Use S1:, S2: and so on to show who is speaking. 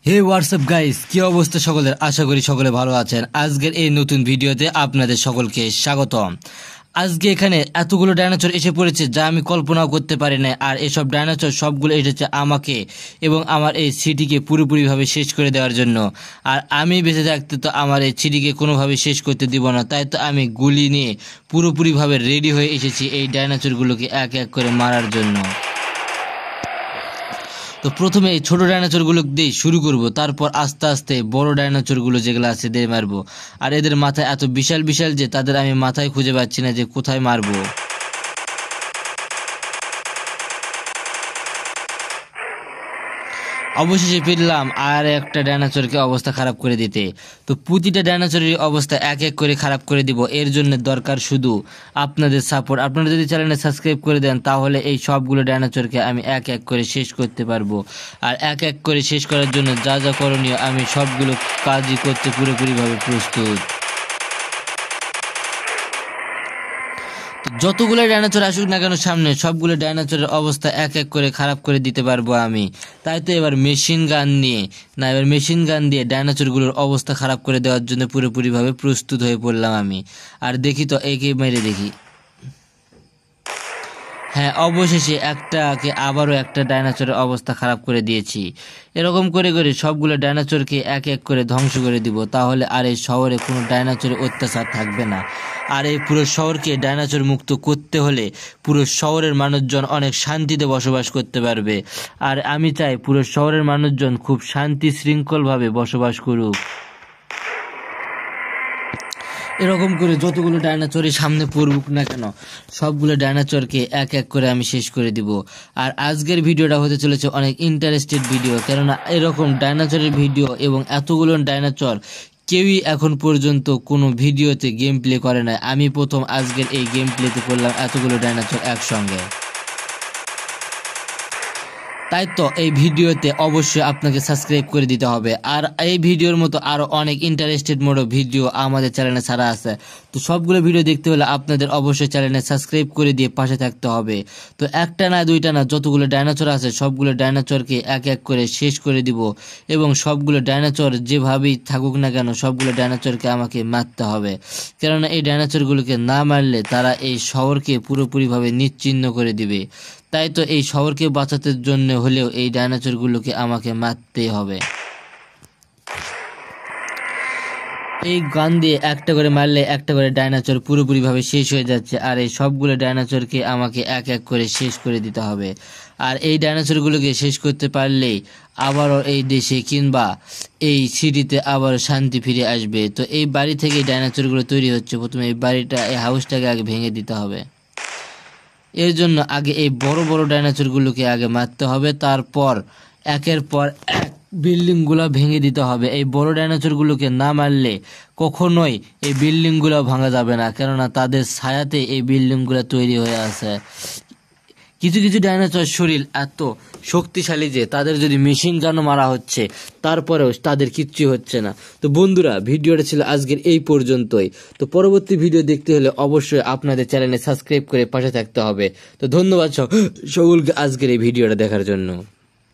S1: হে WhatsApp guys, কি অবস্থা সকলের? আশা করি সকলে ভালো আছেন। আজকের এই নতুন ভিডিওতে আপনাদের সকলকে স্বাগতম। আজকে এখানে এতগুলো ডাইনোসর এসে পড়েছে যা আমি কল্পনাও করতে পারি না। আর এসব ডাইনোসর সবগুলো এসেছে আমাকে এবং আমার এই সিটিকে পুরোপুরিভাবে শেষ করে দেওয়ার জন্য। আর আমি বেঁচে থাকতে তো আমার এই সিটিকে কোনোভাবে শেষ করতে দিব না, তাই তো আমি গুলি নিয়ে পুরোপুরিভাবে রেডি হয়ে এসেছি এই ডাইনোসরগুলোকে এক এক করে মারার জন্য। তো প্রথমে এই ছোট ডাইনোসরগুলো দিয়ে শুরু করব, তারপর আস্তে আস্তে বড় ডাইনোসরগুলো যেগুলো আছে দিয়ে মারবো। আর এদের মাথায় এত বিশাল বিশাল যে তাদের আমি মাথায় খুঁজে পাচ্ছি না যে কোথায় মারবো। অবশেষে ফিরলাম আর একটা ডাইনোসরকে অবস্থা খারাপ করে দিতে। তো প্রতিটা ডাইনোসরের অবস্থা এক এক করে খারাপ করে দিব। এর জন্য দরকার শুধু আপনাদের সাপোর্ট। আপনারা যদি চ্যানেলে সাবস্ক্রাইব করে দেন তাহলে এই সবগুলো ডাইনোসরকে আমি এক এক করে শেষ করতে পারবো। আর এক এক করে শেষ করার জন্য যা যা করণীয় আমি সবগুলো কাজই করতে পুরোপুরিভাবে প্রস্তুত। যতগুলো ডাইনোসর আসুক না কেন সামনে, সবগুলো ডাইনোসরের অবস্থা এক এক করে খারাপ করে দিতে পারবো আমি। তাই তো এবার মেশিন গান দিয়ে ডাইনোসরগুলোর অবস্থা খারাপ করে দেওয়ার জন্য পুরোপুরিভাবে প্রস্তুত হয়ে পড়লাম আমি। আর দেখি তো একে মেরে দেখি। হ্যাঁ, অবশেষে আবারও একটা ডাইনোসরের অবস্থা খারাপ করে দিয়েছি। এরকম করে করে সবগুলো ডাইনোসরকে এক এক করে ধ্বংস করে দিব, তাহলে আর এই শহরে কোনো ডাইনোসরের অত্যাচার থাকবে না। আর এই পুরো শহরকে ডাইনোসর মুক্ত করতে হলে পুরো শহরের মানুষজন অনেক শান্তিতে বসবাস করতে পারবে। আর আমি চাই পুরো শহরের মানুষজন খুব শান্তি শৃঙ্খলভাবে বসবাস করুক। এরকম করে যতগুলো ডাইনোসরের সামনে পড়ুক না কেন সবগুলো ডাইনোসরকে এক এক করে আমি শেষ করে দিব। আর আজকের ভিডিওটা হতে চলেছে অনেক ইন্টারেস্টেড ভিডিও, কেননা এরকম ডাইনোসরের ভিডিও এবং এতগুলো ডাইনোসর কেউই এখন পর্যন্ত কোনো ভিডিওতে গেম প্লে করে নাই। আমি প্রথম আজকের এই গেম প্লেতে করলাম এতগুলো ডাইনোসর একসঙ্গে। তাই তো এই ভিডিওতে অবশ্যই আপনাকে সাবস্ক্রাইব করে দিতে হবে। আর এই ভিডিওর মতো আরও অনেক ইন্টারেস্টেড মোডো ভিডিও আমাদের চ্যানেলে ছাড়া আছে। তো সবগুলো ভিডিও দেখতে হলে আপনাদের অবশ্যই চ্যানেলে সাবস্ক্রাইব করে দিয়ে পাশে থাকতে হবে। তো একটা না দুইটা না, যতগুলো ডাইনোসর আছে সবগুলো ডাইনোসরকে এক এক করে শেষ করে দিব। এবং সবগুলো ডাইনোসর যেভাবেই থাকুক না কেন সবগুলো ডাইনোসরকে আমাকে মারতে হবে, কেননা এই ডাইনোসরগুলোকে না মারলে তারা এই শহরকে পুরোপুরিভাবে নিশ্চিহ্ন করে দিবে। তাই তো এই শহরকে বাঁচাতে জন্য হলেও এই ডাইনোসরগুলোকে আমাকে মারতেই হবে। এই গান দিয়ে একটা করে মারলে একটা করে ডাইনোসর পুরোপুরিভাবে শেষ হয়ে যাচ্ছে। আর এই সবগুলো ডাইনোসরকে আমাকে এক এক করে শেষ করে দিতে হবে। আর এই ডাইনোসরগুলোকে শেষ করতে পারলেই আবারও এই দেশে কিংবা এই সিটিতে আবার শান্তি ফিরে আসবে। তো এই বাড়ি থেকে ডাইনোসরগুলো তৈরি হচ্ছে। প্রথমে এই হাউসটাকে আগে ভেঙে দিতে হবে। এর জন্য আগে এই বড় বড় ডাইনোসরগুলোকে আগে মারতে হবে, তারপর একের পর এক বিল্ডিংগুলো ভেঙে দিতে হবে। এই বড় ডাইনোসরগুলোকে না মারলে কখনোই এই বিল্ডিংগুলো ভাঙা যাবে না, কেননা তাদের ছায়াতে এই বিল্ডিংগুলো তৈরি হয়ে আছে। কিছু কিছু ডাইনোসর শরীর এত শক্তিশালী যে তাদের যদি মেশিন গানও মারা হচ্ছে তারপরেও তাদের কিচ্ছু হচ্ছে না। তো বন্ধুরা, ভিডিওটা ছিল আজকের এই পর্যন্তই। তো পরবর্তী ভিডিও দেখতে হলে অবশ্যই আপনাদের চ্যানেলে সাবস্ক্রাইব করে পাশে থাকতে হবে। তো ধন্যবাদ সকলকে আজকের এই ভিডিওটা দেখার জন্য।